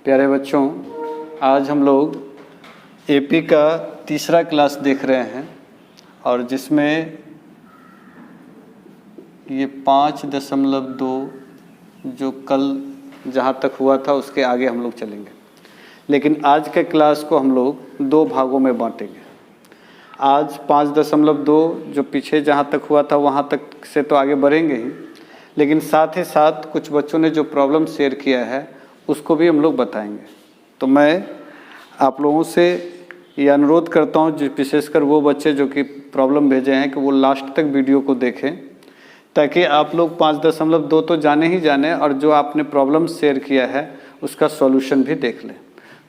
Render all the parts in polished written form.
प्यारे बच्चों, आज हम लोग एपी का तीसरा क्लास देख रहे हैं और जिसमें ये 5.2 जो कल जहाँ तक हुआ था उसके आगे हम लोग चलेंगे। लेकिन आज के क्लास को हम लोग दो भागों में बांटेंगे। आज 5.2 जो पीछे जहाँ तक हुआ था वहाँ तक से तो आगे बढ़ेंगे ही, लेकिन साथ ही साथ कुछ बच्चों ने जो प्रॉब्लम शेयर किया है उसको भी हम लोग बताएंगे। तो मैं आप लोगों से ये अनुरोध करता हूँ, विशेषकर वो बच्चे जो कि प्रॉब्लम भेजे हैं, कि वो लास्ट तक वीडियो को देखें ताकि आप लोग 5.2 तो जाने ही जाने और जो आपने प्रॉब्लम शेयर किया है उसका सॉल्यूशन भी देख लें।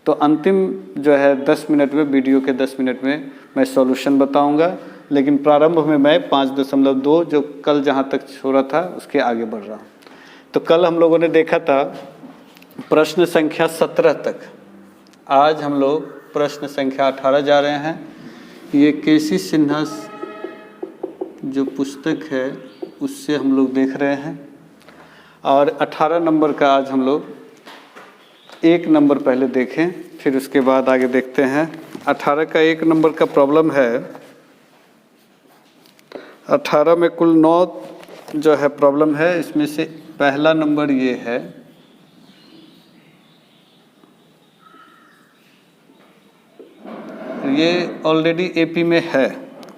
तो अंतिम जो है 10 मिनट में, वीडियो के 10 मिनट में मैं सॉल्यूशन बताऊंगा, लेकिन प्रारंभ में मैं 5.2 जो कल जहाँ तक हो रहा था उसके आगे बढ़ रहा हूँ। तो कल हम लोगों ने देखा था प्रश्न संख्या 17 तक। आज हम लोग प्रश्न संख्या 18 जा रहे हैं। ये केसी सिन्हा जो पुस्तक है उससे हम लोग देख रहे हैं और 18 नंबर का आज हम लोग 1 नंबर पहले देखें, फिर उसके बाद आगे देखते हैं। 18 का 1 नंबर का प्रॉब्लम है। 18 में कुल 9 जो है प्रॉब्लम है, इसमें से पहला नंबर ये है, ये ऑलरेडी एपी में है।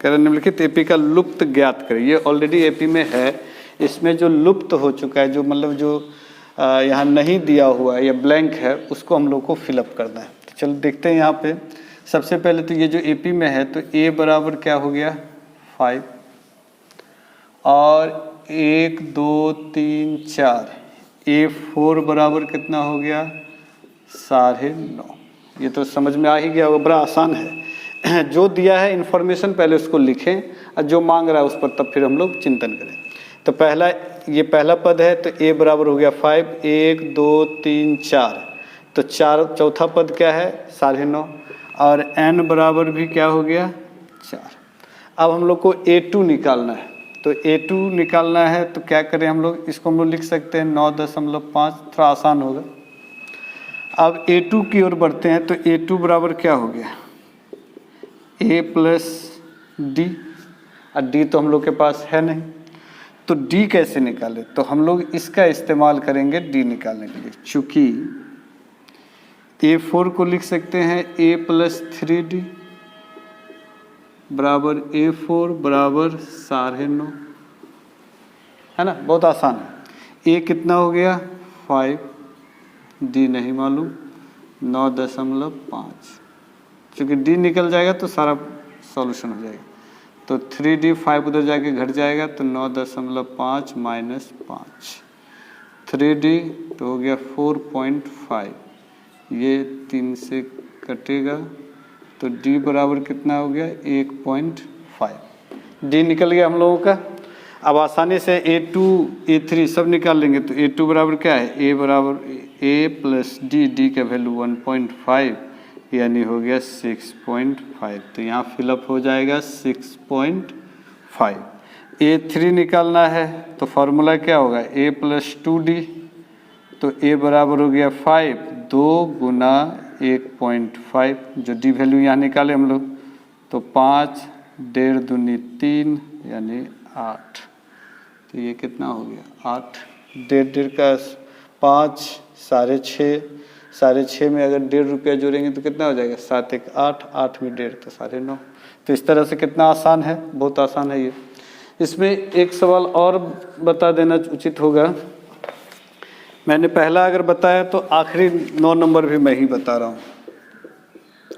कह रहे निम्नलिखित एपी का लुप्त ज्ञात करें। ये ऑलरेडी एपी में है। इसमें जो लुप्त हो चुका है, जो मतलब जो यहाँ नहीं दिया हुआ है या ब्लैंक है, उसको हम लोग को फिलअप करना है। तो चलो देखते हैं। यहाँ पे सबसे पहले तो ये जो एपी में है, तो ए बराबर क्या हो गया 5 और 1 2 3 4, A4 बराबर कितना हो गया 9.5। ये तो समझ में आ ही गया होगा, बड़ा आसान है। जो दिया है इन्फॉर्मेशन पहले उसको लिखें और जो मांग रहा है उस पर तब फिर हम लोग चिंतन करें। तो पहला, ये पहला पद है, तो a बराबर हो गया 5, 1 2 3 4, तो चौथा पद क्या है 9.5 और n बराबर भी क्या हो गया 4। अब हम लोग को a2 निकालना है। तो a2 निकालना है तो क्या करें हम लोग, इसको हम लोग लिख सकते हैं 9.5, थोड़ा आसान होगा। अब a2 की ओर बढ़ते हैं, तो a2 बराबर क्या हो गया a प्लस डी, और डी तो हम लोग के पास है नहीं। तो डी कैसे निकालें, तो हम लोग इसका इस्तेमाल करेंगे डी निकालने के लिए। चूँकि A4 को लिख सकते हैं a प्लस 3d बराबर A4 बराबर 9.5, है ना, बहुत आसान है। a कितना हो गया 5, डी नहीं मालूम 9.5। चूँकि डी निकल जाएगा तो सारा सॉल्यूशन हो जाएगा। तो 3d 5 उधर जाके घट जाएगा, तो 9.5 माइनस 5, 3d तो हो गया 4.5, ये 3 से कटेगा, तो d बराबर कितना हो गया 1.5। d निकल गया हम लोगों का। अब आसानी से a2 a3 सब निकाल लेंगे। तो a2 बराबर क्या है, a बराबर a प्लस डी का वैल्यू 1.5 यानी हो गया 6.5। तो यहाँ फिलअप हो जाएगा 6.5। a3 निकालना है तो फार्मूला क्या होगा a प्लस 2d, तो a बराबर हो गया 5, 2 गुना 1.5, जो d वैल्यू यहाँ निकाले हम लोग, तो 5, 1.5 दूनी 3 यानी 8। तो ये कितना हो गया 8, 1.5 का 5, 6.5 में अगर 1.5 रुपया जोड़ेंगे तो कितना हो जाएगा 7 1 8, 8 में 1.5 तो 9.5। तो इस तरह से कितना आसान है, बहुत आसान है ये। इसमें एक सवाल और बता देना उचित होगा। मैंने पहला अगर बताया तो आखिरी 9 नंबर भी मैं ही बता रहा हूँ।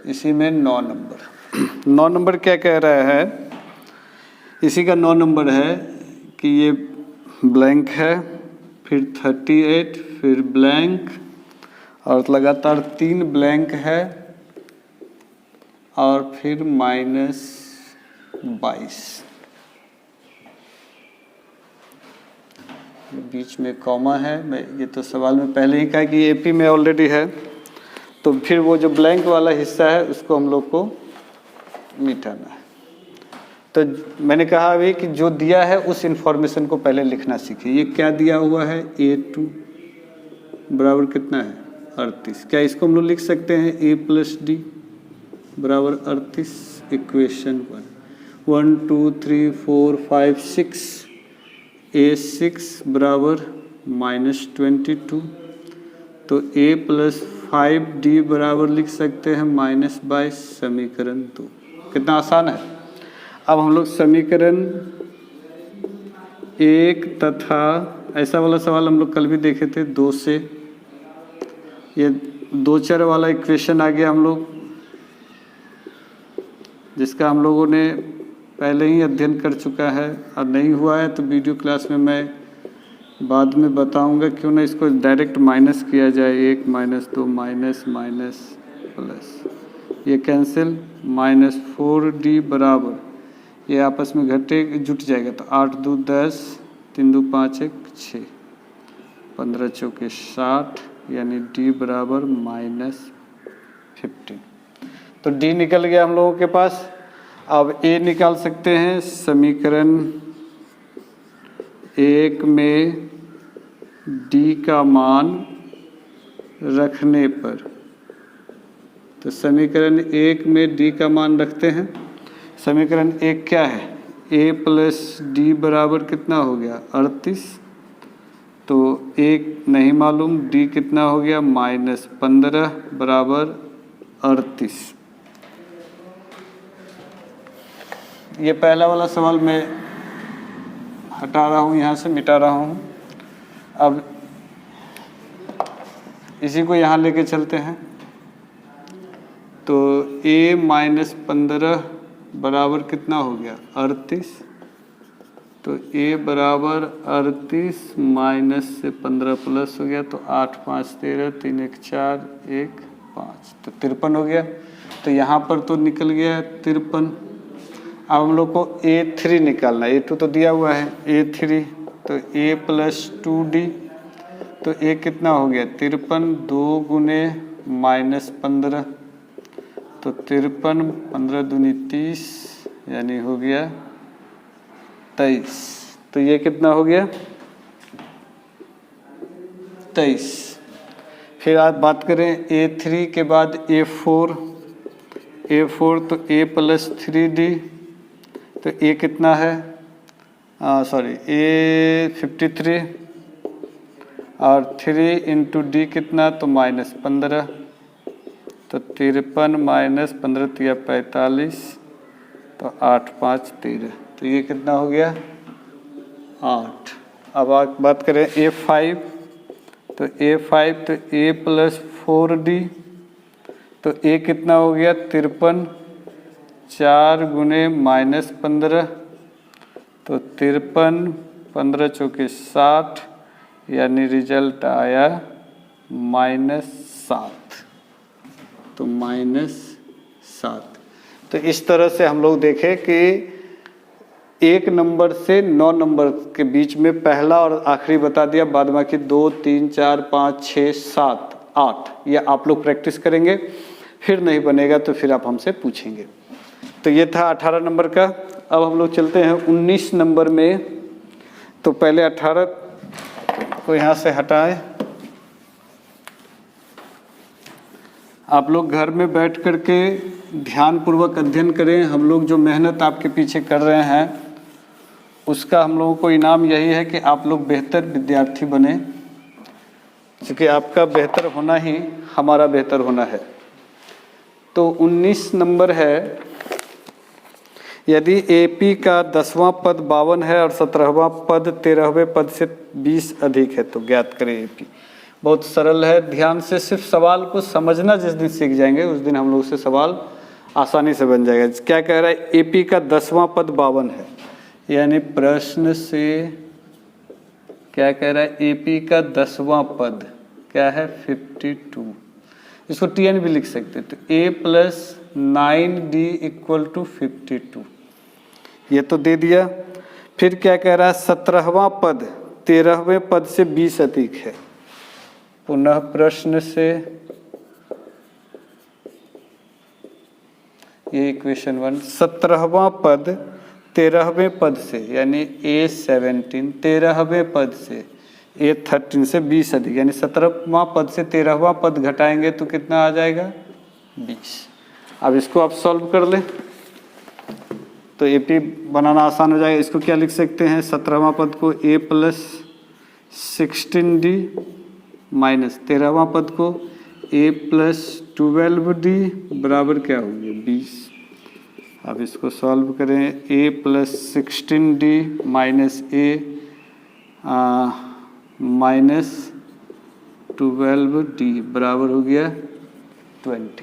इसी में 9 नंबर क्या कह रहा है, इसी का 9 नंबर है कि ये ब्लैंक है, फिर 38, फिर ब्लैंक और लगातार 3 ब्लैंक है और फिर -22, बीच में कॉमा है। मैं ये तो सवाल में पहले ही कहा कि एपी में ऑलरेडी है, तो फिर वो जो ब्लैंक वाला हिस्सा है उसको हम लोग को मिटाना है। तो मैंने कहा अभी कि जो दिया है उस इंफॉर्मेशन को पहले लिखना सीखिए। ये क्या दिया हुआ है, A2 बराबर कितना है 38। क्या इसको हम लोग लिख सकते हैं a प्लस डी बराबर 38? इक्वेशन 1 2 3 4 5 6 a6 बराबर -22। तो a प्लस 5d बराबर लिख सकते हैं -22 समीकरण 2। कितना आसान है। अब हम लोग समीकरण 1 तथा ऐसा वाला सवाल हम लोग कल भी देखे थे 2 से, ये 2 चर वाला इक्वेशन आ गया हम लोग, जिसका हम लोगों ने पहले ही अध्ययन कर चुका है। और नहीं हुआ है तो वीडियो क्लास में मैं बाद में बताऊंगा, क्यों ना इसको डायरेक्ट माइनस किया जाए। 1 -2 माइनस माइनस प्लस, ये कैंसिल, -4d बराबर, ये आपस में घटे जुट जाएगा तो 8 2 10, 3 2 5 1 6, 15 चौके 60, यानी d बराबर -15। तो d निकल गया हम लोगों के पास। अब a निकाल सकते हैं समीकरण 1 में d का मान रखने पर। तो समीकरण 1 में d का मान रखते हैं। समीकरण 1 क्या है? a प्लस डी बराबर कितना हो गया? 38। तो 1 नहीं मालूम, d कितना हो गया? -15 बराबर 38। ये पहला वाला सवाल मैं हटा रहा हूँ, यहाँ से मिटा रहा हूँ। अब इसी को यहाँ लेके चलते हैं। तो a -15 बराबर कितना हो गया? 38। तो a बराबर 38 माइनस से 15 प्लस हो गया, तो 8 5 13, 3 1 4 1 5, तो 53 हो गया। तो यहाँ पर तो निकल गया 53। अब हम लोग को a3 निकालना है। a2 तो दिया हुआ है, a3 तो a प्लस 2d, तो a कितना हो गया? 53, 2 गुने -15, तो 53, 15 दूनी 30, यानी हो गया 23। तो ये कितना हो गया? 23। फिर आप बात करें a3 के बाद a4, तो a प्लस 3d, तो a कितना है? सॉरी, a 53 और 3 इंटू डी कितना? तो -15, तो 53 माइनस 15 3 45, तो 8 5 13, तो ये कितना हो गया? 8। अब आप बात करें a5, तो a5 तो a प्लस 4d, तो a कितना हो गया? 53, 4 गुने -15, तो 53, 15 चौके 60, यानी रिजल्ट आया -7। तो -7। तो इस तरह से हम लोग देखें कि 1 नंबर से 9 नंबर के बीच में पहला और आखिरी बता दिया, बाद बाकी 2 3 4 5 6 7 8, ये आप लोग प्रैक्टिस करेंगे। फिर नहीं बनेगा तो फिर आप हमसे पूछेंगे। तो ये था 18 नंबर का। अब हम लोग चलते हैं 19 नंबर में। तो पहले 18 को यहाँ से हटाएं। आप लोग घर में बैठ कर के ध्यानपूर्वक अध्ययन करें। हम लोग जो मेहनत आपके पीछे कर रहे हैं उसका हम लोगों को इनाम यही है कि आप लोग बेहतर विद्यार्थी बने, क्योंकि आपका बेहतर होना ही हमारा बेहतर होना है। तो 19 नंबर है, यदि एपी का 10वां पद 52 है और 17वां पद 13वें पद से 20 अधिक है तो ज्ञात करें एपी। बहुत सरल है, ध्यान से सिर्फ सवाल को समझना। जिस दिन सीख जाएंगे उस दिन हम लोग से सवाल आसानी से बन जाएगा। क्या कह रहा है? एपी का 10वां पद 52 है, यानी प्रश्न से क्या कह रहा है? एपी का 10वां पद क्या है? 52। इसको TN भी लिख सकते हैं। तो a plus 9d equal to 52, ये तो दे दिया। फिर क्या कह रहा है? 17वां पद 13वें पद से 20 अधिक है। पुनः प्रश्न से ये इक्वेशन 1, 17वां पद 13वें पद से, यानी A17 13वें पद से A13 से 20 अधिक, यानी 17वां पद से 13वां पद घटाएंगे तो कितना आ जाएगा 20। अब इसको आप सॉल्व कर लें तो AP बनाना आसान हो जाएगा। इसको क्या लिख सकते हैं, 17वां पद को A + 16D माइनस 13वां पद को A + 12D बराबर क्या होंगे 20। अब इसको सॉल्व करें, A + 16D minus A minus 12D बराबर हो गया 20।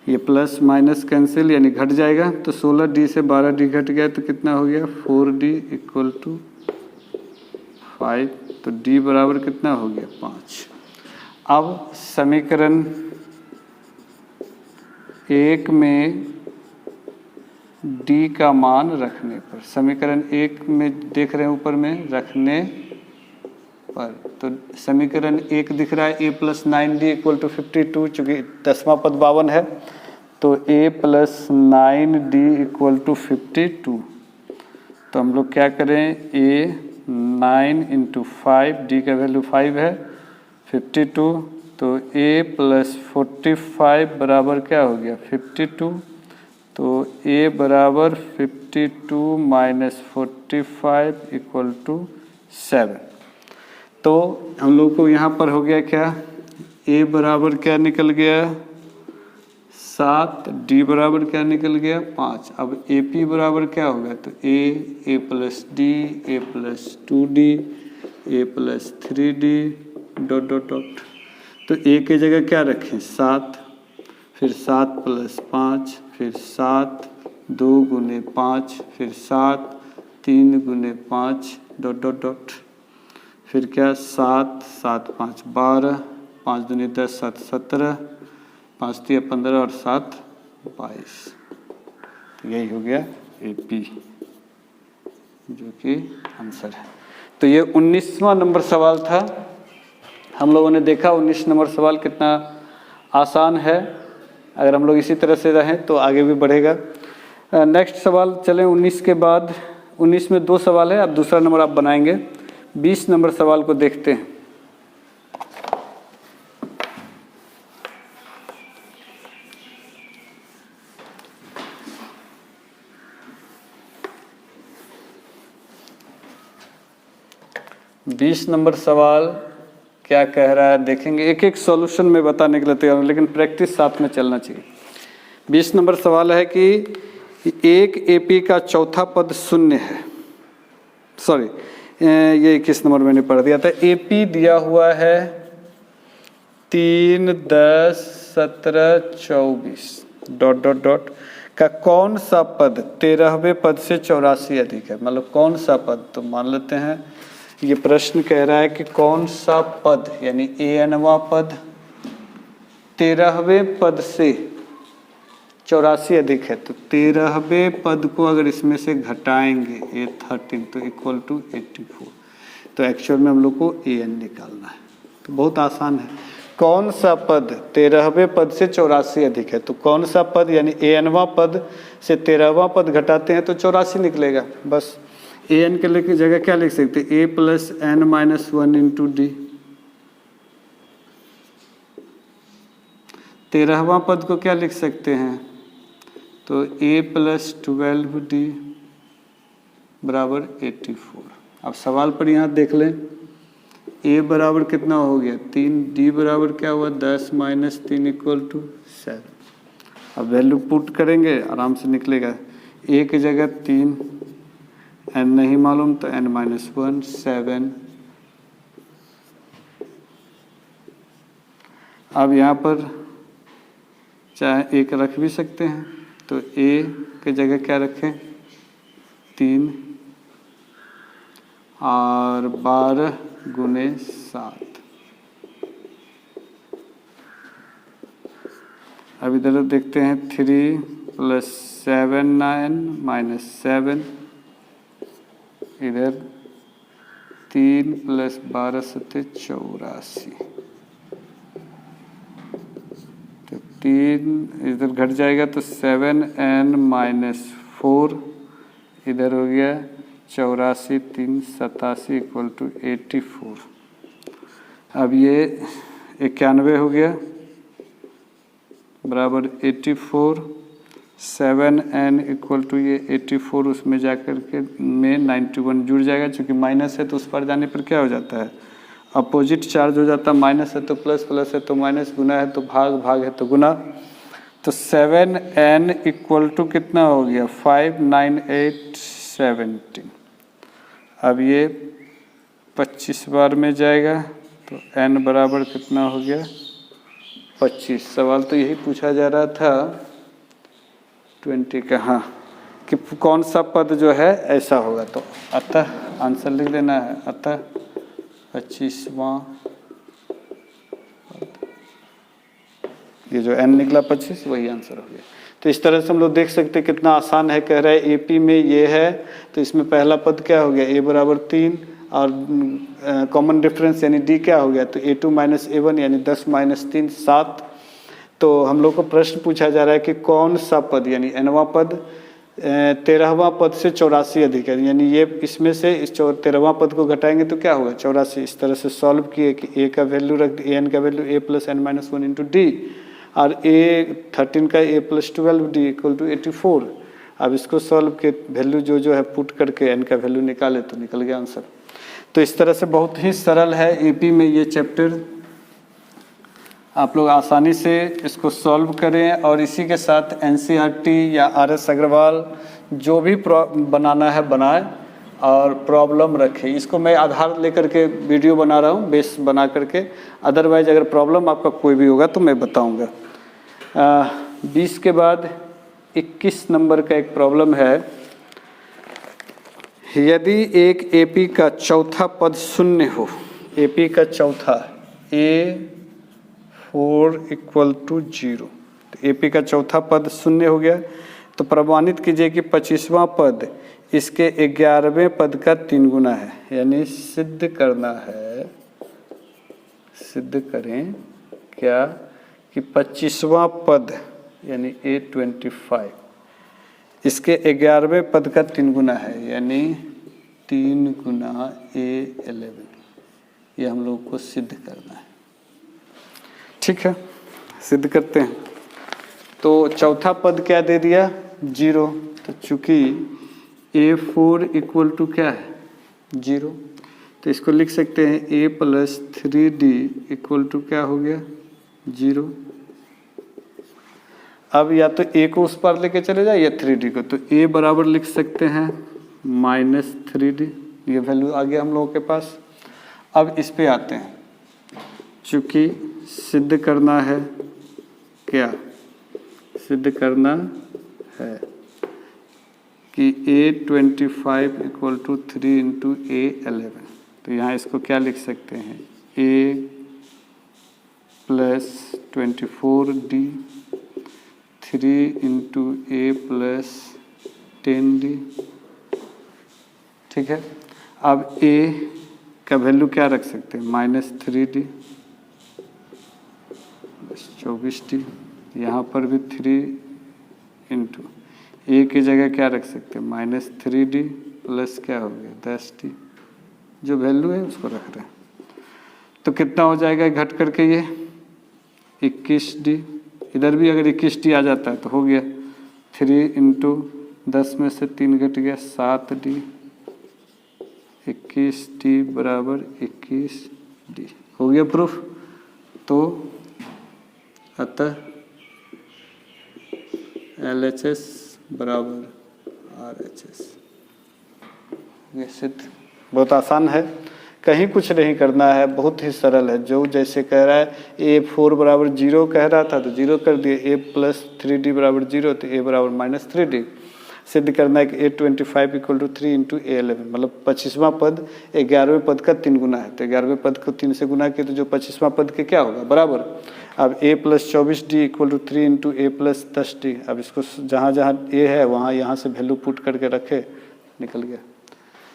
ये प्लस माइनस कैंसिल यानी घट जाएगा, तो 16D से 12D घट गया तो कितना हो गया 4D = 5। तो D बराबर कितना हो गया 5। अब समीकरण 1 में D का मान रखने पर, समीकरण 1 में देख रहे हैं ऊपर में रखने पर, तो समीकरण 1 दिख रहा है A + 9D = 52, चूँकि 10वां पद 52 है तो A + 9D = 52। तो हम लोग क्या करें, A 9 × 5, D का वैल्यू 5 है 52, तो A + 45 बराबर क्या हो गया 52। तो A बराबर 52 - 45 = 7। तो हम लोग को यहाँ पर हो गया क्या, A बराबर क्या निकल गया 7, D बराबर क्या निकल गया 5। अब AP बराबर क्या होगा, तो A + D, A + 2D, A + 3D ... तो A की जगह क्या रखें 7, फिर 7 + 5, फिर 7 2 × 5, फिर 7 3 × 5 ... फिर क्या 7 7 5 12, 5 दूनी 10 7 17, 5 तिया 15 और 7 22। तो यही हो गया AP जो कि आंसर है। तो ये 19वां नंबर सवाल था। हम लोगों ने देखा 19 नंबर सवाल कितना आसान है। अगर हम लोग इसी तरह से रहें तो आगे भी बढ़ेगा। नेक्स्ट सवाल चलें 19 के बाद। 19 में 2 सवाल है, अब दूसरा नंबर आप बनाएंगे। 20 नंबर सवाल को देखते हैं। बीस नंबर सवाल क्या कह रहा है देखेंगे। एक एक सॉल्यूशन में बताने के लिए तैयार हूँ, लेकिन प्रैक्टिस साथ में चलना चाहिए। 20 नंबर सवाल है कि एक AP का चौथा पद शून्य है। सॉरी, ये 21 नंबर मैंने पढ़ दिया था। AP दिया हुआ है 3 10 17 24 ... का कौन सा पद 13वें पद से 84 अधिक है। मतलब कौन सा पद, तो मान लेते हैं ये प्रश्न कह रहा है कि कौन सा पद, यानी ANवां पद 13वें पद से 84 अधिक है। तो 13वें पद को अगर इसमें से घटाएंगे A13 तो = 84। तो एक्चुअल में हम लोग को AN निकालना है। तो बहुत आसान है। कौन सा पद 13वें पद से 84 अधिक है, तो कौन सा पद यानी ANवां पद से 13वां पद घटाते हैं तो 84 निकलेगा। बस AN के जगह क्या लिख सकते हैं, A + n - 1 × D। 13वां पद को क्या लिख सकते हैं, तो A + 12D बराबर 84। अब सवाल पर यहाँ देख लें, A बराबर कितना हो गया 3, D बराबर क्या हुआ 10 - 3 = 7। अब वैल्यू पुट करेंगे, आराम से निकलेगा। A की जगह 3, n नहीं मालूम तो n - 1 7। अब यहाँ पर चाहे 1 रख भी सकते हैं, तो A की जगह क्या रखें 3 और 12 × 7। अब इधर देखते हैं 3 + 7 9 - 7, इधर 3 + 12 7 84। तो 3 इधर घट जाएगा तो 7n - 4, इधर हो गया 84 3 87 इक्वल टू 84। अब ये 91 हो गया बराबर 84, 7n इक्वल टू ये 84, उसमें जाकर के में 91 जुड़ जाएगा, क्योंकि माइनस है तो उस पर जाने पर क्या हो जाता है, अपोजिट चार्ज हो जाता है, माइनस है तो प्लस, प्लस है तो माइनस, गुना है तो भाग, भाग है तो गुना। तो 7n इक्वल टू कितना हो गया 59817। अब ये 25 बार में जाएगा तो n बराबर कितना हो गया 25। सवाल तो यही पूछा जा रहा था 20 का, हाँ, कि कौन सा पद जो है ऐसा होगा। तो अतः आंसर लिख लेना है, अतः 25वां, ये जो n निकला 25 वही आंसर हो गया। तो इस तरह से हम लोग देख सकते हैं कितना आसान है। कह रहा है एपी में ये है तो इसमें पहला पद क्या हो गया a बराबर 3 और कॉमन डिफरेंस यानी d क्या हो गया, तो a2 माइनस a1 यानी 10 माइनस 3 7। तो हम लोग को प्रश्न पूछा जा रहा है कि कौन सा पद यानी nवां पद 13वां पद से 84 अधिक है, यानी ये इसमें से इस 13वां पद को घटाएंगे तो क्या होगा 84। इस तरह से सॉल्व किए कि a का वैल्यू रख दिए, n का value a plus n minus 1 into d, और a13 का a plus 12 d equal to 84। अब इसको सॉल्व के वैल्यू जो है पुट करके n का वैल्यू निकाले तो निकल गया आंसर। तो इस तरह से बहुत ही सरल है एपी में ये चैप्टर, आप लोग आसानी से इसको सॉल्व करें और इसी के साथ एनसीईआरटी या आरएस अग्रवाल जो भी बनाना है बनाए और प्रॉब्लम रखें। इसको मैं आधार लेकर के वीडियो बना रहा हूँ बेस बना करके, अदरवाइज अगर प्रॉब्लम आपका कोई भी होगा तो मैं बताऊँगा। 20 के बाद 21 नंबर का एक प्रॉब्लम है, यदि एक एपी का चौथा पद शून्य हो, एपी का चौथा A4 इक्वल टू 0, तो एपी का चौथा पद शून्य हो गया तो प्रमाणित कीजिए कि 25वां पद इसके 11वें पद का 3 गुना है, यानी सिद्ध करना है, सिद्ध करें क्या कि 25वां पद यानी A25 इसके 11वें पद का 3 गुना है, यानी 3 गुना A11, ये हम लोग को सिद्ध करना है। ठीक है, सिद्ध करते हैं। तो चौथा पद क्या दे दिया 0, तो चूंकि A4 इक्वल टू क्या है 0, तो इसको लिख सकते हैं A plus 3D equal to क्या हो गया 0। अब या तो A को उस पार लेके चले जाए या 3D को, तो A बराबर लिख सकते हैं माइनस 3D, ये वैल्यू आ गया हम लोगों के पास। अब इस पे आते हैं, चूँकि सिद्ध करना है क्या, सिद्ध करना है कि A25 equal to 3 into A11, तो यहाँ इसको क्या लिख सकते हैं A plus 24D 3 into A plus 10D। ठीक है, अब A का वैल्यू क्या रख सकते हैं माइनस 3D 24D, यहाँ पर भी 3 इंटू A की जगह क्या रख सकते हैं माइनस 3D प्लस क्या हो गया 10D, जो वैल्यू है उसको रख रहे हैं। तो कितना हो जाएगा घट करके ये 21D, इधर भी अगर 21D आ जाता है तो हो गया 3 इंटू 10 में से 3 घट गया 7D, 21D बराबर 21D हो गया प्रूफ। तो अतः LHS बराबर RHS, ये सिद्ध। बहुत आसान है, कहीं कुछ नहीं करना है, बहुत ही सरल है। जो जैसे कह रहा है A4 बराबर 0 कह रहा था तो 0 कर दिए, A प्लस 3D बराबर 0 तो A बराबर माइनस 3D। सिद्ध करना है कि A25 equal to 3 into A11, मतलब 25वां पद 11वें पद का 3 गुना है, तो 11वें पद को 3 से गुना किया तो जो 25वां पद के क्या होगा बराबर। अब A plus 24D equal to 3 into A plus 10D, अब इसको जहाँ जहाँ A है वहाँ यहाँ से वैल्यू पुट करके रखे, निकल गया।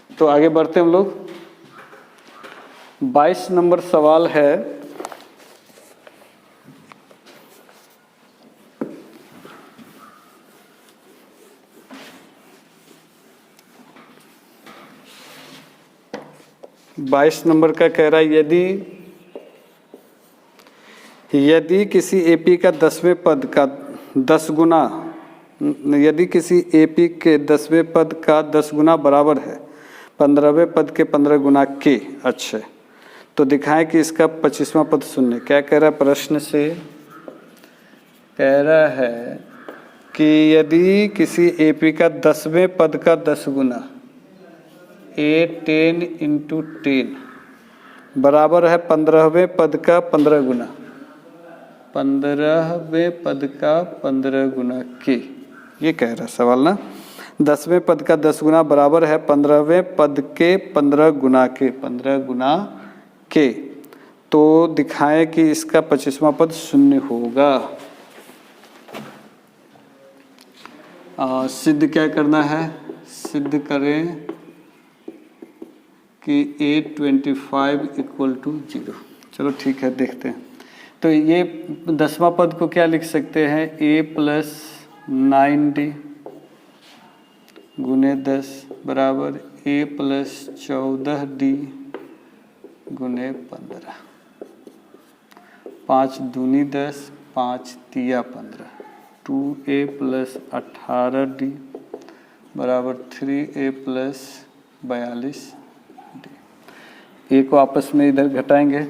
तो आगे बढ़ते हम लोग। 22 नंबर सवाल है, 22 नंबर का कह रहा है यदि किसी एपी का 10वें पद का 10 गुना, यदि किसी एपी के 10वें पद का 10 गुना बराबर है 15वें पद के 15 गुना के, अच्छे तो दिखाएं कि इसका 25वां पद शून्य। क्या कह रहा है प्रश्न से? कह रहा है कि यदि किसी एपी का 10वें पद का 10 गुना A10 × 10 बराबर है 15वें पद का 15 गुना, 15वें पद का 15 गुना के, ये कह रहा है सवाल ना। 10वें पद का 10 गुना बराबर है 15वें पद के 15 गुना के, 15 गुना के, तो दिखाएं कि इसका 25वां पद शून्य होगा। सिद्ध क्या करना है? सिद्ध करें कि A25 = 0। चलो ठीक है, देखते हैं। तो ये 10वां पद को क्या लिख सकते हैं? A+9D × 10 बराबर A+14D × 15। 5 दूनी 10, 5 तिया 15, 2A + 18D बराबर 3A + 42D। ए को आपस में इधर घटाएंगे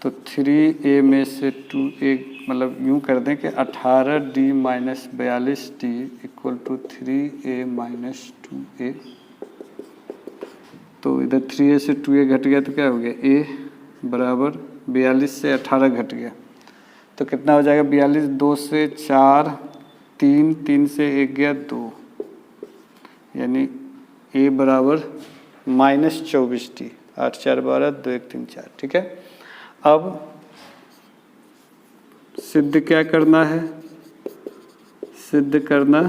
तो 3A में से 2A, मतलब यूँ कर दें कि 18D - 42D = 3A - 2A। तो इधर 3A से 2A घट गया तो क्या हो गया? A बराबर 42 से 18 घट गया तो कितना हो जाएगा? 42, 2 से 4, 3, 3 से 1 गया 2, यानी A बराबर -24D। 8 4 12, 2 1 3 4। ठीक है, अब सिद्ध क्या करना है? सिद्ध करना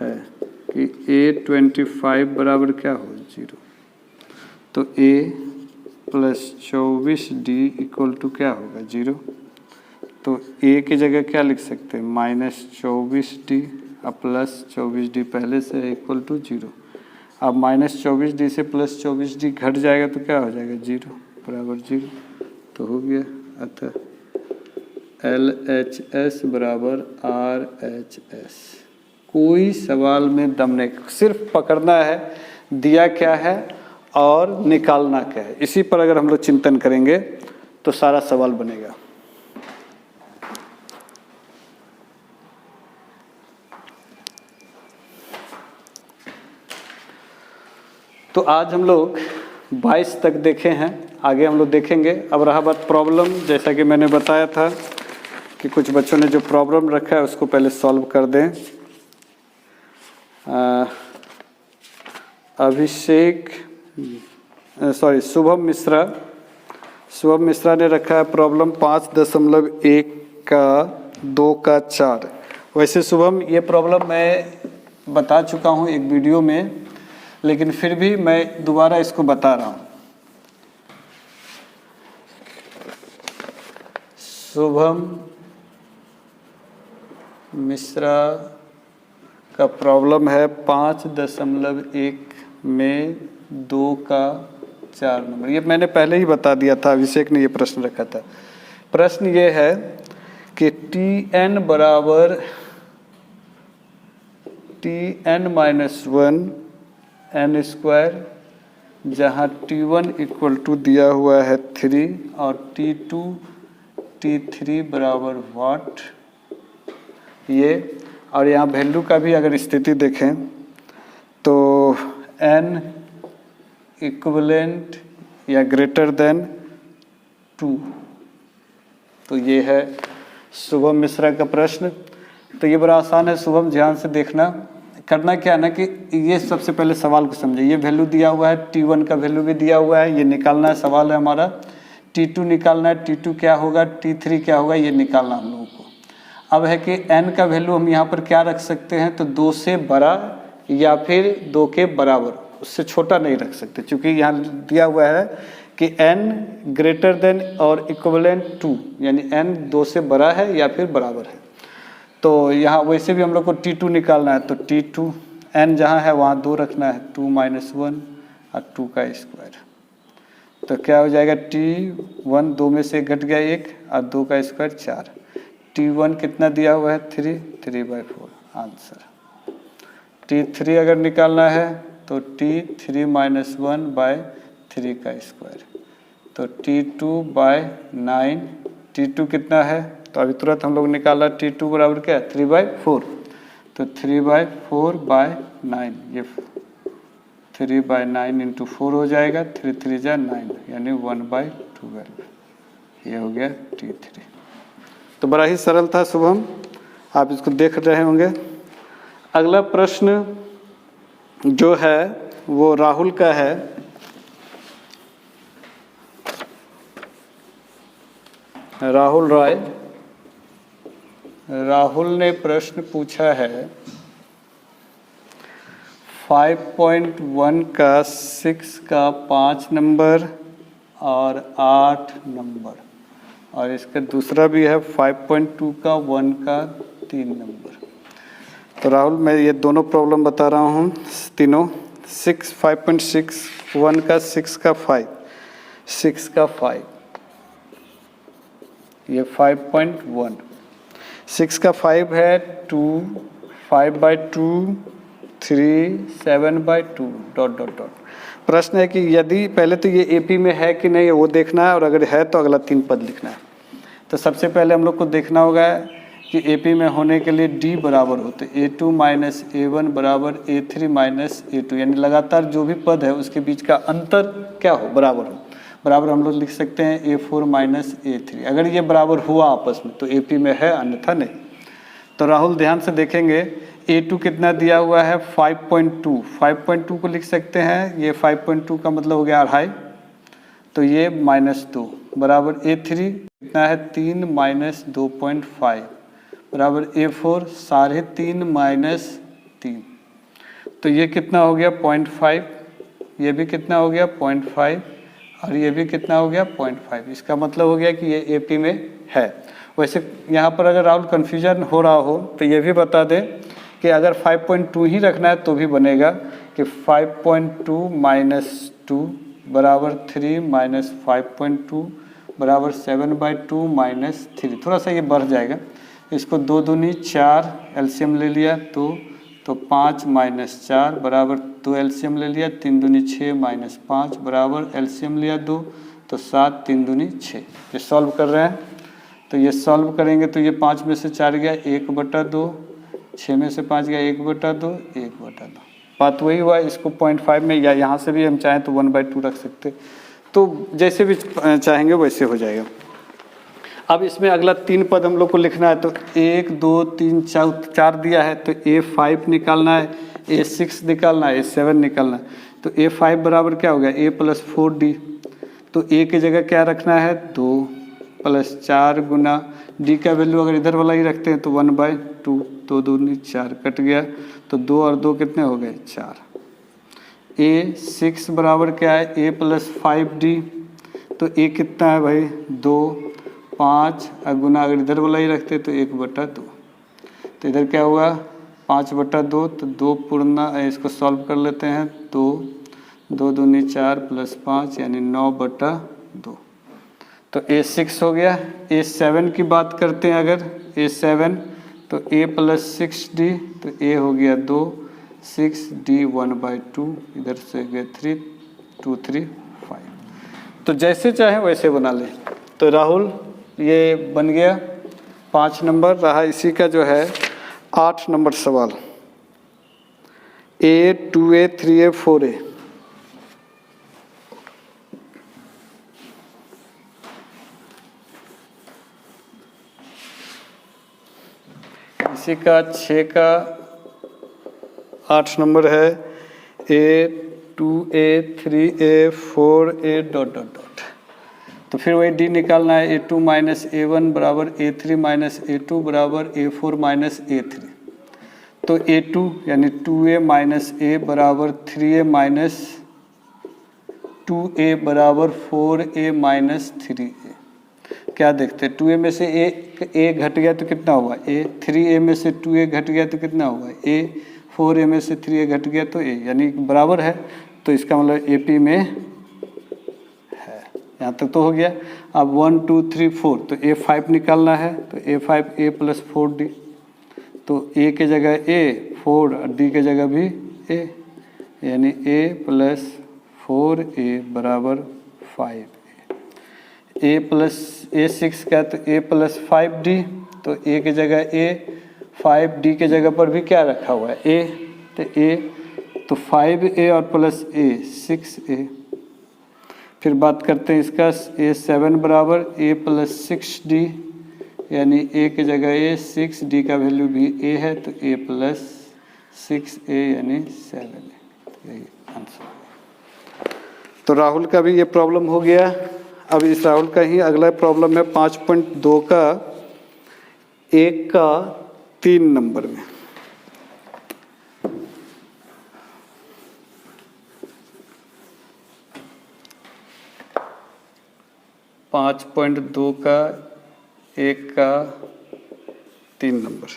है कि A25 बराबर क्या हो? 0। तो A + 24D = क्या होगा? 0। तो A की जगह क्या लिख सकते हैं? -24D और +24D पहले से है = 0। अब -24D से +24D घट जाएगा तो क्या हो जाएगा? 0 बराबर 0 तो हो गया। अतः LHS बराबर RHS। कोई सवाल में दम नहीं, सिर्फ पकड़ना है दिया क्या है और निकालना क्या है। इसी पर अगर हम लोग चिंतन करेंगे तो सारा सवाल बनेगा। तो आज हम लोग 22 तक देखे हैं, आगे हम लोग देखेंगे। अब रहा बात प्रॉब्लम, जैसा कि मैंने बताया था कि कुछ बच्चों ने जो प्रॉब्लम रखा है उसको पहले सॉल्व कर दें। शुभम मिश्रा ने रखा है प्रॉब्लम 5.1 का 2 का 4। वैसे शुभम, ये प्रॉब्लम मैं बता चुका हूँ एक वीडियो में, लेकिन फिर भी मैं दोबारा इसको बता रहा हूँ। शुभम मिश्रा का प्रॉब्लम है 5.1 में 2 का 4 नंबर। ये मैंने पहले ही बता दिया था, अभिषेक ने ये प्रश्न रखा था। प्रश्न ये है कि Tn बराबर Tn-1 n², जहाँ T1 = दिया हुआ है 3 और T2 T3 बराबर वाट, ये। और यहाँ वैल्यू का भी अगर स्थिति देखें तो n इक्विवेलेंट या ग्रेटर देन 2। तो ये है शुभम मिश्रा का प्रश्न। तो ये बड़ा आसान है शुभम, ध्यान से देखना। करना क्या है ना कि ये सबसे पहले सवाल को समझे। ये वैल्यू दिया हुआ है, T1 का वैल्यू भी दिया हुआ है, ये निकालना है। सवाल है हमारा T2 निकालना है, T2 क्या होगा, T3 क्या होगा, ये निकालना हम लोगों को। अब है कि n का वैल्यू हम यहाँ पर क्या रख सकते हैं? तो 2 से बड़ा या फिर 2 के बराबर, उससे छोटा नहीं रख सकते, क्योंकि यहाँ दिया हुआ है कि n ग्रेटर देन और इक्विवेलेंट 2, यानी n 2 से बड़ा है या फिर बराबर है। तो यहाँ वैसे भी हम लोग को T2 निकालना है, तो T2 n जहाँ है वहाँ 2 रखना है, 2 - 1 और 2 का स्क्वायर। तो क्या हो जाएगा T1 2 में से घट गया 1 और 2 का स्क्वायर 4। T1 कितना दिया हुआ है 3/4 आंसर। T3 अगर निकालना है तो T3 - 1/3 का स्क्वायर, तो T2/9। T2 कितना है तो अभी तुरंत हम लोग निकाला, T2 बराबर क्या है 3/4, तो 3/4/9, ये 3/9 इंटू 4 हो जाएगा, 3 3 जा 9 यानी 1/12, ये हो गया T3। तो बड़ा ही सरल था शुभम, आप इसको देख रहे होंगे। अगला प्रश्न जो है वो राहुल का है। राहुल रॉय, राहुल ने प्रश्न पूछा है 5.1 का 6 का 5 नंबर और 8 नंबर, और इसका दूसरा भी है 5.2 का 1 का 3 नंबर। तो राहुल मैं ये दोनों प्रॉब्लम बता रहा हूँ तीनों। 5.6, 1 का 6 का 5, 6 का 5, ये 5.1, 6 का 5 है 2, 5/2, 3, 7/2 ... प्रश्न है कि यदि पहले तो ये एपी में है कि नहीं वो देखना है, और अगर है तो अगला 3 पद लिखना है। तो सबसे पहले हम लोग को देखना होगा कि एपी में होने के लिए डी बराबर होते A2 - A1 बराबर A3 - A2, यानी लगातार जो भी पद है उसके बीच का अंतर क्या हो, बराबर हो। बराबर हम लोग लिख सकते हैं A4 - A3, अगर ये बराबर हुआ आपस में तो एपी में है, अन्यथा नहीं। तो राहुल ध्यान से देखेंगे, A2 कितना दिया हुआ है 5.2, 5.2 को लिख सकते हैं, ये 5.2 का मतलब हो गया 2.5, तो ये -2 बराबर A3 कितना है 3 - 2.5 बराबर A4 3.5 -3, तो ये कितना हो गया 0.5, ये भी कितना हो गया 0.5, और ये भी कितना हो गया 0.5। इसका मतलब हो गया कि ये एपी में है। वैसे यहाँ पर अगर राहुल कन्फ्यूजन हो रहा हो तो ये भी बता दें कि अगर 5.2 ही रखना है तो भी बनेगा कि 5.2 - 2 बराबर 3 - 5.2 बराबर 7/2 - 3, थोड़ा सा ये बढ़ जाएगा। इसको 2 दूनी 4 एलसीएम ले लिया तो 5 - 4 बराबर 2 एलसीएम ले लिया, 3 दूनी 6 - 5 बराबर एलसीएम लिया 2, तो 7 3 दूनी 6। ये सॉल्व कर रहे हैं, तो ये सॉल्व करेंगे तो ये 5 में से 4 गया 1/2, 6 में से 5 गया 1/2, 1/2। बात वही हुआ, इसको 0.5 में या यहाँ से भी हम चाहें तो 1/2 रख सकते, तो जैसे भी चाहेंगे वैसे हो जाएगा। अब इसमें अगला 3 पद हम लोग को लिखना है, तो 1 2 3 4 दिया है, तो A5 निकालना है, A6 निकालना है, A7 निकालना है। तो A5 बराबर क्या हो गया A + 4D, तो A की जगह क्या रखना है 2 + 4 गुना D का वैल्यू अगर इधर वाला ही रखते हैं तो 1/2, 2 दूनी 4 कट गया, तो 2 और 2 कितने हो गए 4। A6 बराबर क्या है A + 5D, तो A कितना है भाई 2, 5 गुना अगर इधर वाला ही रखते तो 1/2, तो इधर क्या हुआ 5/2, तो 2 पूर्णा, इसको सॉल्व कर लेते हैं, 2 दूनी 4 + 5 यानी 9/2, तो A6 हो गया। A7 की बात करते हैं अगर A7, तो A + 6D, तो A हो गया 2, 6D 1/2, इधर से गया 3, 2 3 5, तो जैसे चाहे वैसे बना लें। तो राहुल ये बन गया 5 नंबर रहा। इसी का जो है 8 नंबर सवाल, A 2A 3A 4A। इसी का 6 का 8 नंबर है A 2A 3A 4A ... तो फिर वही D निकालना है, A2 - A1 बराबर A3 - A2 बराबर A4 - A3, तो A2 यानी 2A - A बराबर 3A - 2A बराबर 4A - 3A। क्या देखते हैं 2A में से A घट गया तो कितना हुआ A, 3A में से 2A घट गया तो कितना हुआ A, 4A में से 3A घट गया तो A, यानी बराबर है, तो इसका मतलब AP में है। यहाँ तक तो हो गया। अब 1 2 3 4 तो A5 निकालना है, तो A5 A प्लस 4D, तो A के जगह A 4 और D के जगह भी A, यानी A प्लस 4A बराबर 5A। A प्लस A6 का तो A प्लस 5D, तो A के जगह A, 5D के जगह पर भी क्या रखा हुआ है A, तो A तो 5A और प्लस A 6A। फिर बात करते हैं इसका A7 बराबर A प्लस 6D, यानी A के जगह A, 6D का वैल्यू भी A है, तो A प्लस 6A यानी 7A। यही आंसर। तो राहुल का भी ये प्रॉब्लम हो गया। अब इस राहुल का ही अगला प्रॉब्लम है 5.2 का 1 का 3 नंबर में। 5.2 का 1 का 3 नंबर।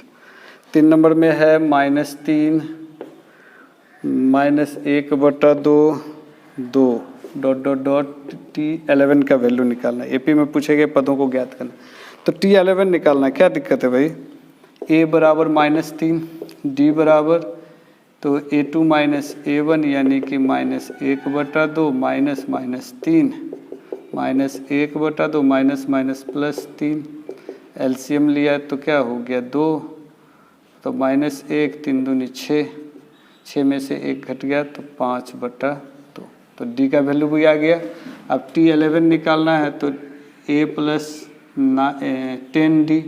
3 नंबर में है -3 -1/2 2 डॉट डॉट डॉट T11 का वैल्यू निकालना। एपी में पूछे गए पदों को ज्ञात करना, तो T11 निकालना। क्या दिक्कत है भाई? A बराबर -3, D बराबर तो A2 माइनस A1 यानी कि -1/2 माइनस -3 -1/2 माइनस +3। एलसीएम लिया तो क्या हो गया 2, तो -1 3 दूनी 6, 6 में से 1 घट गया तो 5/2। तो डी का वैल्यू भी आ गया। अब T11 निकालना है तो A प्लस 10D,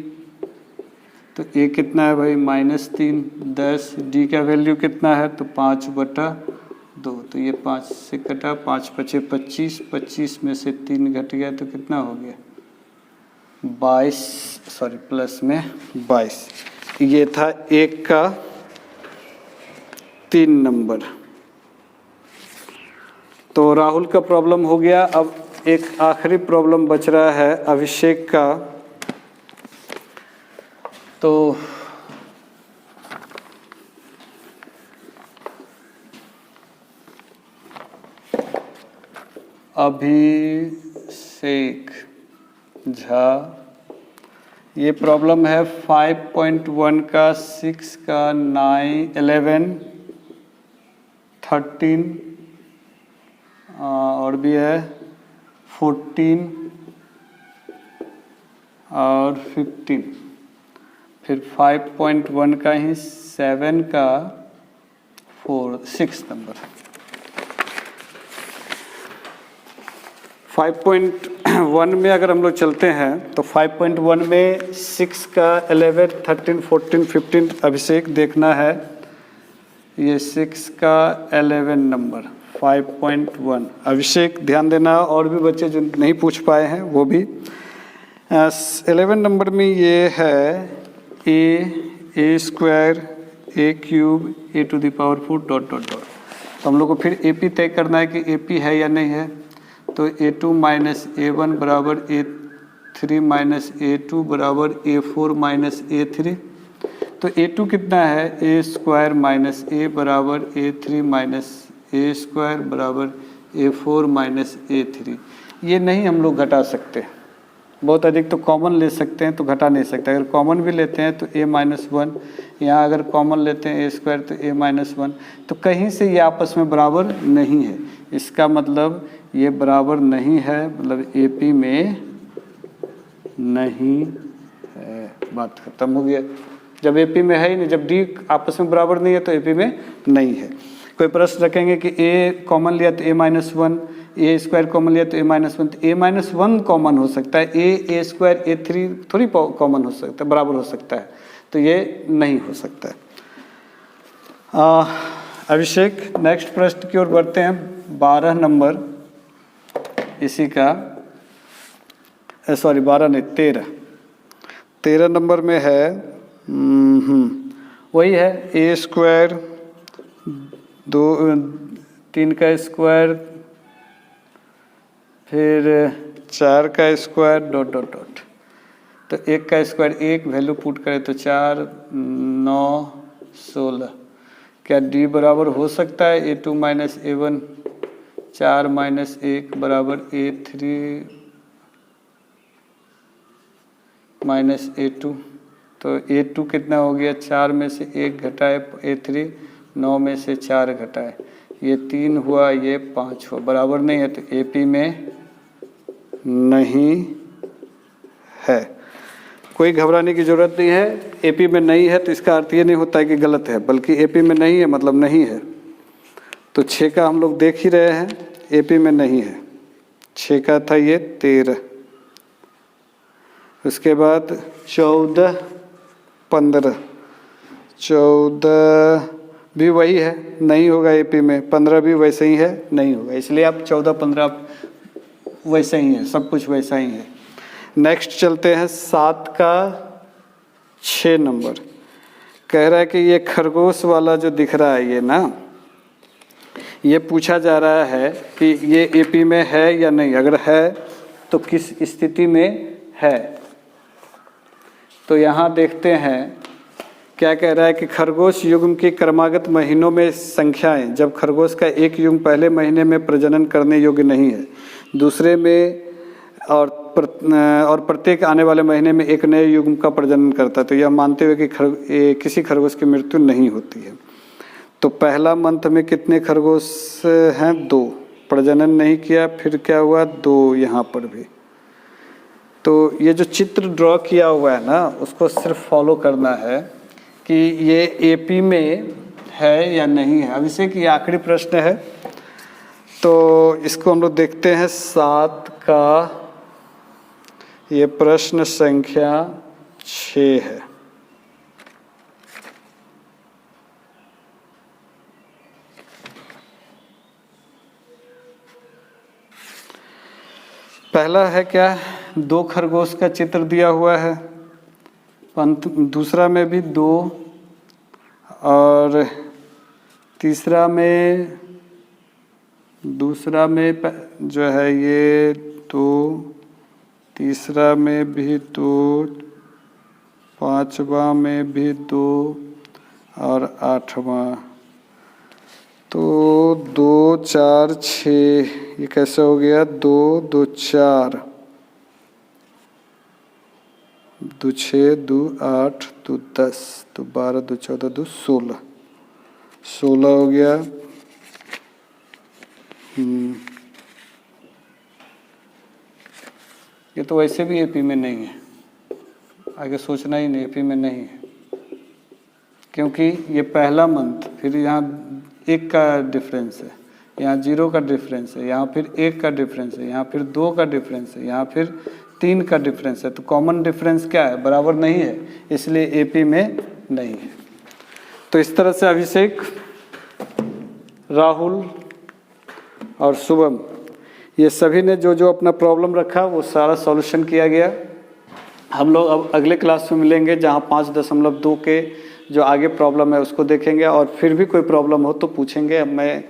तो A कितना है भाई -3 10, D का वैल्यू कितना है तो 5/2, तो ये 5 से कटा, 5 × 5 = 25, 25 में से 3 घट गया तो कितना हो गया 22, सॉरी प्लस में 22। ये था 1 का 3 नंबर। तो राहुल का प्रॉब्लम हो गया। अब एक आखिरी प्रॉब्लम बच रहा है अभिषेक का। तो अभिषेक झा, ये प्रॉब्लम है 5.1 का 6 का 9 11 13 और भी है 14 और 15। फिर 5.1 का ही 7 का 6 नंबर। 5.1 में अगर हम लोग चलते हैं तो 5.1 में 6 का 11 13 14 15 अभिषेक देखना है। ये 6 का 11 नंबर 5.1 अभिषेक ध्यान देना। और भी बच्चे जो नहीं पूछ पाए हैं वो भी 11 नंबर में ये है a square a³ a⁴ dot dot dot. तो हम लोग को फिर AP तय करना है कि AP है या नहीं है। तो A2 माइनस A1 बराबर A3 माइनस A2 बराबर A4 माइनस A3। तो A2 कितना है A² माइनस A बराबर A3 माइनस A² बराबर A4 माइनस A3। ये नहीं हम लोग घटा सकते, बहुत अधिक तो कॉमन ले सकते हैं तो घटा नहीं सकते। अगर कॉमन भी लेते हैं तो A-1, यहाँ अगर कॉमन लेते हैं A² तो A-1, तो कहीं से ये आपस में बराबर नहीं है। इसका मतलब ये बराबर नहीं है, मतलब AP में नहीं है, बात खत्म हो गया। जब AP में है ही नहीं, जब D आपस में बराबर नहीं है तो AP में नहीं है। कोई प्रश्न रखेंगे कि A कॉमन लिया तो A-1, A² कॉमन लिया तो A-1, तो A-1 कॉमन हो सकता है, A² A3 थोड़ी कॉमन हो सकता है, बराबर हो सकता है, तो ये नहीं हो सकता है। अभिषेक नेक्स्ट प्रश्न की ओर बढ़ते हैं। 12 नंबर इसी का, सॉरी 12 नहीं 13 नंबर में है। वही है A² 3 का स्क्वायर फिर 4 का स्क्वायर डॉट डॉट डॉट। तो 1 का स्क्वायर 1 वैल्यू पुट करें तो 4 9 16। क्या D बराबर हो सकता है A2 माइनस A1? 4 माइनस 1 बराबर A3 माइनस A2। तो A2 कितना हो गया, 4 में से 1 घटाए A3, 9 में से 4 घटाए, ये 3 हुआ, ये 5 हुआ, बराबर नहीं है, तो AP में नहीं है। कोई घबराने की ज़रूरत नहीं है। AP में नहीं है तो इसका अर्थ ये नहीं होता है कि गलत है, बल्कि AP में नहीं है मतलब नहीं है। तो 6 का हम लोग देख ही रहे हैं, AP में नहीं है। 6 का था ये 13। उसके बाद 14, 15, 14 भी वही है, नहीं होगा AP में। 15 भी वैसे ही है, नहीं होगा। इसलिए आप 14, 15 वैसे ही है, सब कुछ वैसा ही है। नेक्स्ट चलते हैं 7 का 6 नंबर। कह रहा है कि ये खरगोश वाला जो दिख रहा है ये ना, ये पूछा जा रहा है कि ये AP में है या नहीं। अगर है तो किस स्थिति में है। तो यहाँ देखते हैं क्या कह रहा है कि खरगोश युग्म की क्रमागत महीनों में संख्याएं, जब खरगोश का एक युग्म पहले महीने में प्रजनन करने योग्य नहीं है, दूसरे में और प्रत्येक आने वाले महीने में एक नए युग्म का प्रजनन करता है, तो यह मानते हुए कि किसी खरगोश की मृत्यु नहीं होती है। तो पहला मंथ में कितने खरगोश हैं, 2, प्रजनन नहीं किया, फिर क्या हुआ, 2 यहाँ पर भी। तो ये जो चित्र ड्रॉ किया हुआ है ना, उसको सिर्फ फॉलो करना है कि ये AP में है या नहीं है। अभिषेक ये आखिरी प्रश्न है, तो इसको हम लोग देखते हैं। 7 का ये प्रश्न संख्या 6 है। पहला है क्या, 2 खरगोश का चित्र दिया हुआ है, दूसरा में भी 2, और तीसरा में जो है ये 2, तीसरा में भी 2, 5वां में भी 2 और 8वां। तो 2, 4, 6, ये कैसे हो गया, 2, 2, 4, 2, 6, 2, 8, 2, 10, 2, 12, 2, 14, 2, 16, 16 हो गया। ये तो वैसे भी AP में नहीं है, आगे सोचना ही नहीं, AP में नहीं है, क्योंकि ये पहला मंथ, फिर यहाँ 1 का डिफरेंस है, यहाँ 0 का डिफरेंस है, यहाँ फिर 1 का डिफरेंस है, यहाँ फिर 2 का डिफरेंस है, यहाँ फिर 3 का डिफरेंस है। तो कॉमन डिफरेंस क्या है, बराबर नहीं है, इसलिए AP में नहीं है। तो इस तरह से अभिषेक, राहुल और शुभम, ये सभी ने जो जो अपना प्रॉब्लम रखा वो सारा सॉल्यूशन किया गया। हम लोग अब अगले क्लास में मिलेंगे, जहाँ 5.2 के जो आगे प्रॉब्लम है उसको देखेंगे, और फिर भी कोई प्रॉब्लम हो तो पूछेंगे। मैं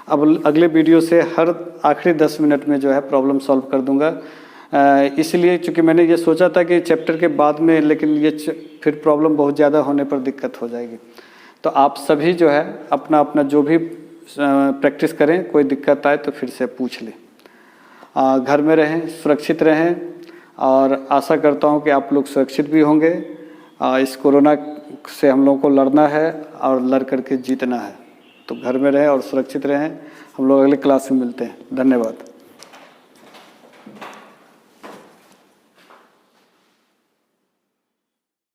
अब अगले वीडियो से हर आखिरी 10 मिनट में जो है प्रॉब्लम सॉल्व कर दूंगा। इसलिए चूँकि मैंने ये सोचा था कि चैप्टर के बाद में, लेकिन ये फिर प्रॉब्लम बहुत ज़्यादा होने पर दिक्कत हो जाएगी। तो आप सभी जो है अपना अपना जो भी प्रैक्टिस करें, कोई दिक्कत आए तो फिर से पूछ लें। घर में रहें, सुरक्षित रहें, और आशा करता हूं कि आप लोग सुरक्षित भी होंगे। इस कोरोना से हम लोगों को लड़ना है और लड़ करके जीतना है। तो घर में रहें और सुरक्षित रहें। हम लोग अगले क्लास में मिलते हैं। धन्यवाद।